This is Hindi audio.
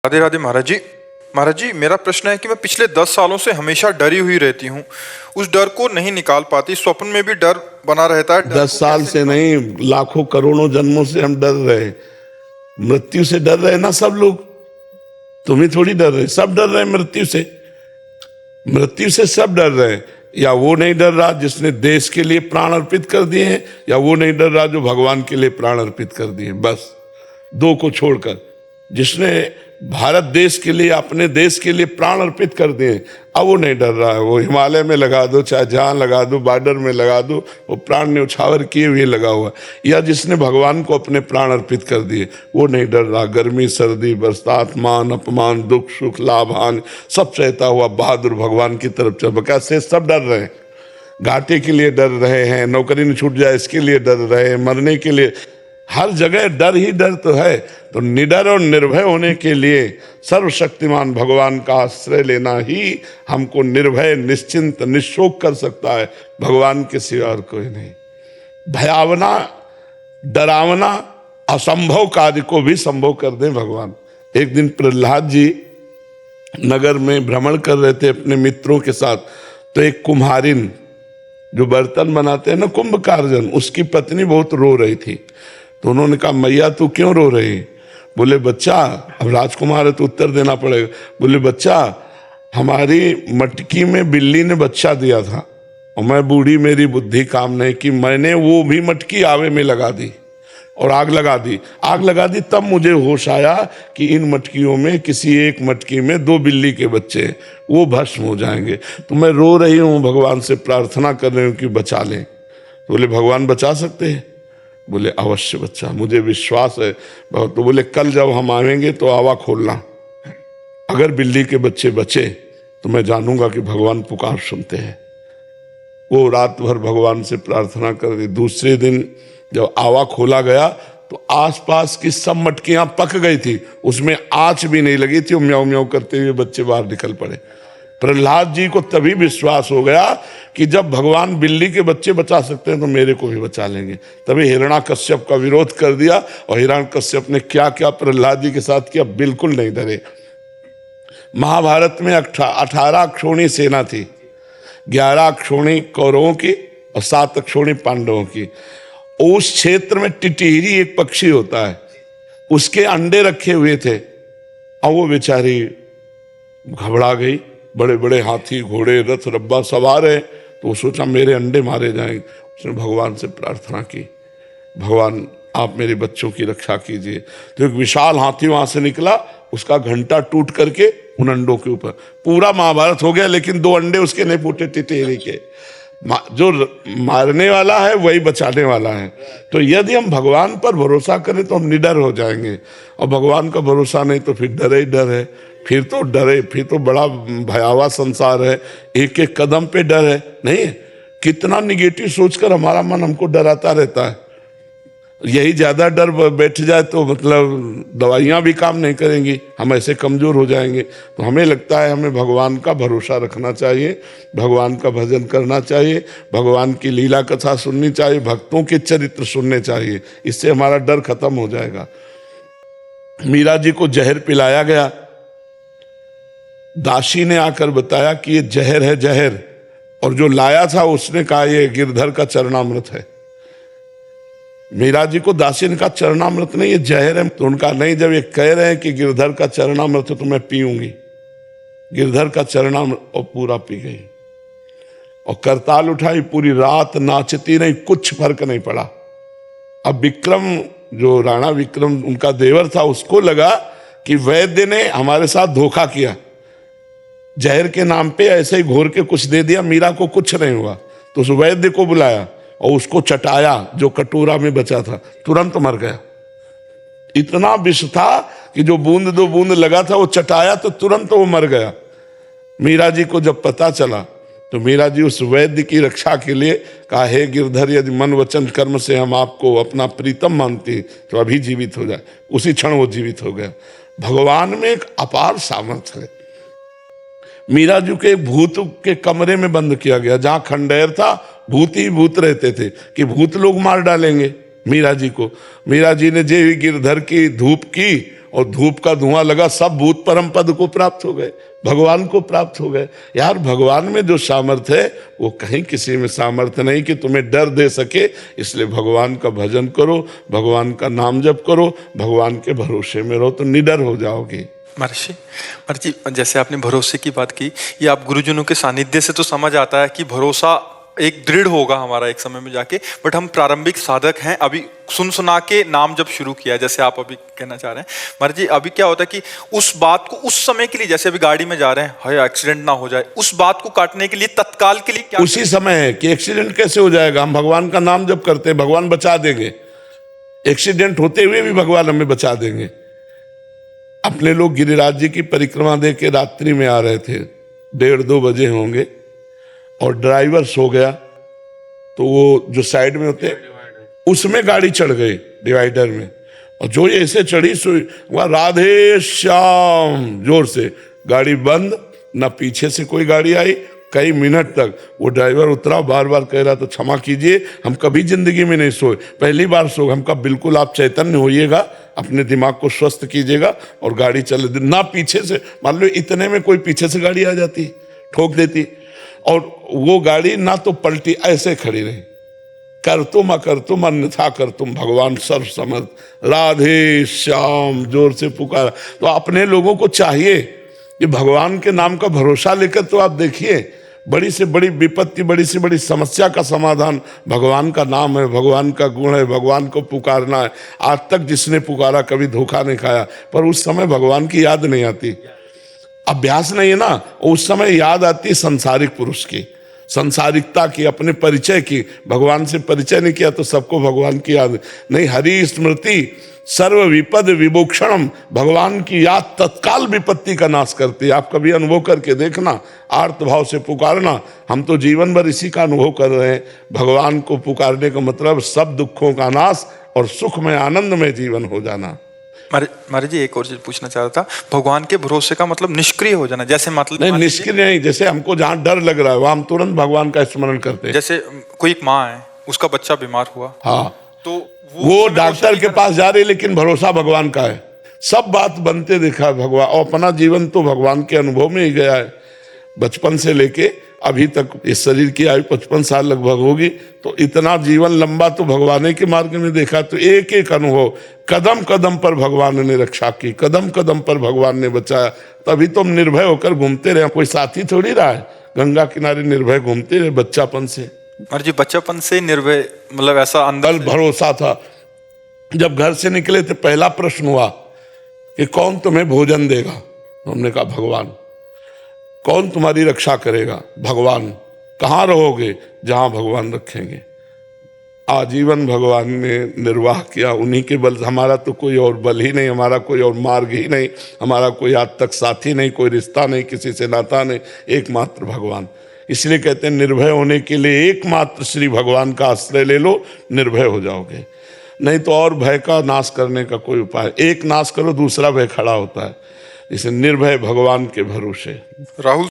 राधे राधे महाराज जी। महाराज जी, मेरा प्रश्न है कि मैं पिछले 10 सालों से हमेशा डरी हुई रहती हूँ। उस डर को नहीं निकाल पाती। स्वप्न में भी डर बना रहता है। डर 10 को साल कैसे से नहीं, लाखों करोड़ों जन्मों से हम डर रहे। मृत्यु से डर रहे ना सब लोग, तुम ही थोड़ी डर रहे, सब डर रहे मृत्यु से। मृत्यु से सब डर रहे हैं। या वो नहीं डर रहा जिसने देश के लिए प्राण अर्पित कर दिए हैं, या वो नहीं डर रहा जो भगवान के लिए प्राण अर्पित कर दिए। बस दो को छोड़कर जिसने भारत देश के लिए, अपने देश के लिए प्राण अर्पित कर दिए, अब वो नहीं डर रहा है। वो हिमालय में लगा दो, चाहे जहां लगा दो, बॉर्डर में लगा दो, वो प्राण न्यौछावर किए हुए लगा हुआ। या जिसने भगवान को अपने प्राण अर्पित कर दिए, वो नहीं डर रहा। गर्मी, सर्दी, बरसात, मान अपमान, दुख सुख, लाभ हानि सब सहता हुआ बहादुर भगवान की तरफ चल। कैसे सब डर रहे हैं। घाटे के लिए डर रहे हैं, नौकरी न छूट जाए इसके लिए डर रहे हैं, मरने के लिए, हर जगह डर ही डर तो है। तो निडर और निर्भय होने के लिए सर्वशक्तिमान भगवान का आश्रय लेना ही हमको निर्भय, निश्चिंत, निशोक कर सकता है। भगवान के सिवा और कोई नहीं। भयावना, डरावना, असंभव कार्य को भी संभव कर दे भगवान। एक दिन प्रहलाद जी नगर में भ्रमण कर रहे थे अपने मित्रों के साथ, तो एक कुम्हारिन जो बर्तन बनाते हैं ना, कुंभकारजन, उसकी पत्नी बहुत रो रही थी। तो उन्होंने कहा, मैया तू क्यों रो रही? बोले, बच्चा, अब राजकुमार है तो उत्तर देना पड़ेगा। बोले, बच्चा, हमारी मटकी में बिल्ली ने बच्चा दिया था और मैं बूढ़ी, मेरी बुद्धि काम नहीं की, मैंने वो भी मटकी आवे में लगा दी और आग लगा दी। आग लगा दी तब मुझे होश आया कि इन मटकियों में, किसी एक मटकी में 2 बिल्ली के बच्चे, वो भस्म हो जाएंगे। तो मैं रो रही हूँ, भगवान से प्रार्थना कर रही हूँ कि बचा लें। तो बोले, भगवान बचा सकते हैं? बोले, अवश्य बच्चा, मुझे विश्वास है। तो बोले, कल जब हम आएंगे तो आवा खोलना, अगर बिल्ली के बच्चे बचे तो मैं जानूंगा कि भगवान पुकार सुनते हैं। वो रात भर भगवान से प्रार्थना कर दी। दूसरे दिन जब आवा खोला गया तो आसपास की सब मटकियां पक गई थी, उसमें आंच भी नहीं लगी थी। म्याऊ म्याऊ करते हुए बच्चे बाहर निकल पड़े। प्रहलाद जी को तभी विश्वास हो गया कि जब भगवान बिल्ली के बच्चे बचा सकते हैं तो मेरे को भी बचा लेंगे। तभी हिरण्याकश्यप का विरोध कर दिया, और हिरण्याकश्यप ने क्या क्या प्रहलाद जी के साथ किया, बिल्कुल नहीं डरे। महाभारत में 18 अक्षौणी सेना थी। 11 अक्षौणी कौरवों की और 7 अक्षौणी पांडवों की। उस क्षेत्र में टिटहिरी एक पक्षी होता है, उसके अंडे रखे हुए थे, और वो बेचारी घबरा गई। बड़े बड़े हाथी, घोड़े, रथ, रब्बा सवार है, तो वो सोचा मेरे अंडे मारे जाएंगे। उसने भगवान से प्रार्थना की, भगवान आप मेरे बच्चों की रक्षा कीजिए। तो एक विशाल हाथी वहां से निकला, उसका घंटा टूट करके उन अंडों के ऊपर। पूरा महाभारत हो गया, लेकिन 2 अंडे उसके नहीं फूटे टिटहिरी के। जो मारने वाला है वही बचाने वाला है। तो यदि हम भगवान पर भरोसा करें तो हम निडर हो जाएंगे, और भगवान का भरोसा नहीं तो फिर डर ही डर है। फिर तो डरे, फिर तो बड़ा भयावह संसार है। एक एक कदम पे डर है। नहीं, कितना निगेटिव सोचकर हमारा मन हमको डराता रहता है। यही ज्यादा डर बैठ जाए तो मतलब दवाइयां भी काम नहीं करेंगी, हम ऐसे कमजोर हो जाएंगे। तो हमें लगता है हमें भगवान का भरोसा रखना चाहिए, भगवान का भजन करना चाहिए, भगवान की लीला कथा सुननी चाहिए, भक्तों के चरित्र सुनने चाहिए। इससे हमारा डर खत्म हो जाएगा। मीरा जी को जहर पिलाया गया। दासी ने आकर बताया कि ये जहर है, जहर। और जो लाया था उसने कहा ये गिरधर का चरणामृत है। मीरा जी को दासी ने कहा चरणामृत नहीं, ये जहर है। तो उनका नहीं, जब ये कह रहे हैं कि गिरधर का चरणामृत है तो मैं पीऊंगी। गिरधर का चरणामृत, और पूरा पी गई। और करताल उठाई, पूरी रात नाचती नहीं, कुछ फर्क नहीं पड़ा। अब विक्रम, जो राणा विक्रम उनका देवर था, उसको लगा कि वैद्य ने हमारे साथ धोखा किया, जहर के नाम पे ऐसे ही घोर के कुछ दे दिया, मीरा को कुछ नहीं हुआ। तो उस वैद्य को बुलाया और उसको चटाया, जो कटोरा में बचा था, तुरंत मर गया। इतना विष था कि जो 1-2 बूंद लगा था वो चटाया तो तुरंत वो मर गया। मीरा जी को जब पता चला तो मीरा जी उस वैद्य की रक्षा के लिए कहा, हे गिरधर, यदि मन वचन कर्म से हम आपको अपना प्रीतम मानती तो अभी जीवित हो जाए। उसी क्षण वो जीवित हो गया। भगवान में एक अपार सामर्थ्य है। मीरा जी के भूत के कमरे में बंद किया गया, जहां खंडेर था भूत ही भूत रहते थे कि भूत लोग मार डालेंगे मीरा जी को। मीरा जी ने जे गिरधर की धूप की और धूप का धुआं लगा, सब भूत परम पद को प्राप्त हो गए, भगवान को प्राप्त हो गए। यार भगवान में जो सामर्थ्य है वो कहीं किसी में सामर्थ्य नहीं कि तुम्हें डर दे सके। इसलिए भगवान का भजन करो, भगवान का नाम जप करो, भगवान के भरोसे में रहो तो निडर हो जाओगे। महर्षि जैसे आपने भरोसे की बात की, ये आप गुरुजनों के सानिध्य से तो समझ आता है कि भरोसा एक दृढ़ होगा हमारा एक समय में जाके, बट हम प्रारंभिक साधक हैं, अभी सुना के नाम जब शुरू किया, जैसे आप अभी कहना चाह रहे हैं महर्षि। अभी क्या होता है कि उस बात को उस समय के लिए, जैसे अभी गाड़ी में जा रहे हैं, हाय एक्सीडेंट ना हो जाए, उस बात को काटने के लिए तत्काल के लिए क्या उसी समय है कि एक्सीडेंट कैसे हो जाएगा, हम भगवान का नाम जप करते हैं, भगवान बचा देंगे। एक्सीडेंट होते हुए भी भगवान हमें बचा देंगे। अपने लोग गिरिराज जी की परिक्रमा दे के रात्रि में आ रहे थे, 1:30-2 बजे होंगे, और ड्राइवर सो गया, तो वो जो साइड में होते उसमें गाड़ी चढ़ गई, डिवाइडर में, और जो ये ऐसे चढ़ी सोई वह राधे श्याम जोर से, गाड़ी बंद, ना पीछे से कोई गाड़ी आई। कई मिनट तक वो ड्राइवर उतरा, बार बार कह रहा था क्षमा कीजिए, हम कभी जिंदगी में नहीं सोए, पहली बार सो। हम कहा बिल्कुल आप चैतन्य होइएगा, अपने दिमाग को स्वस्थ कीजिएगा और गाड़ी चले। ना पीछे से, मान लो इतने में कोई पीछे से गाड़ी आ जाती, ठोक देती, और वो गाड़ी ना तो पलटी, ऐसे खड़ी रही। कर तुम अकर तुम अन्यथा कर तुम, भगवान सर्व समर्थ, राधे श्याम जोर से पुकारा। तो अपने लोगों को चाहिए कि भगवान के नाम का भरोसा लेकर, तो आप देखिए बड़ी से बड़ी विपत्ति, बड़ी से बड़ी समस्या का समाधान भगवान का नाम है, भगवान का गुण है, भगवान को पुकारना है। आज तक जिसने पुकारा कभी धोखा नहीं खाया, पर उस समय भगवान की याद नहीं आती, अभ्यास नहीं है ना, उस समय याद आती संसारिक पुरुष की, संसारिकता की, अपने परिचय की। भगवान से परिचय नहीं किया तो सबको भगवान की याद नहीं। हरि स्मृति सर्व विपद विभूषणम, भगवान की याद तत्काल विपत्ति का नाश करती है। आप कभी अनुभव करके देखना, आर्त भाव से पुकारना। हम तो जीवन भर इसी का अनुभव कर रहे हैं। भगवान को पुकारने का मतलब सब दुखों का नाश और सुख में आनंद में जीवन हो जाना। महाराज जी एक और चीज पूछना चाह रहा था, भगवान के भरोसे का मतलब निष्क्रिय हो जाना, जैसे मतलब नहीं, निष्क्रिय नहीं, जैसे हमको जहाँ डर लग रहा है वहाँ हम तुरंत भगवान का स्मरण करते हैं। जैसे कोई एक माँ है, उसका बच्चा बीमार हुआ, हाँ, तो वो डॉक्टर के पास जा रही, लेकिन भरोसा भगवान का है। सब बात बनते देखा है भगवान, और अपना जीवन तो भगवान के अनुभव में ही गया है। बचपन से लेके अभी तक इस शरीर की आयु 55 साल लगभग होगी, तो इतना जीवन लंबा तो भगवान के मार्ग में देखा। तो एक एक अनुभव, कदम कदम पर भगवान ने रक्षा की, कदम कदम पर भगवान ने बचाया। तभी तुम निर्भय होकर घूमते रहे, कोई साथी थोड़ी रहा है, गंगा किनारे निर्भय घूमते रहे बच्चापन से। जी बच्चापन से निर्भय, मतलब ऐसा अंदर भरोसा था। जब घर से निकले थे पहला प्रश्न हुआ कि कौन तुम्हें भोजन देगा, हमने कहा भगवान। कौन तुम्हारी रक्षा करेगा, भगवान। कहाँ रहोगे, जहां भगवान रखेंगे। आजीवन भगवान ने निर्वाह किया, उन्हीं के बल। हमारा तो कोई और बल ही नहीं, हमारा कोई और मार्ग ही नहीं, हमारा कोई आज तक साथी नहीं, कोई रिश्ता नहीं, किसी से नाता नहीं, एकमात्र भगवान। इसलिए कहते हैं निर्भय होने के लिए एकमात्र श्री भगवान का आश्रय ले लो, निर्भय हो जाओगे। नहीं तो और भय का नाश करने का कोई उपाय, एक नाश करो दूसरा भय खड़ा होता है। इसे निर्भय भगवान के भरोसे। राहुल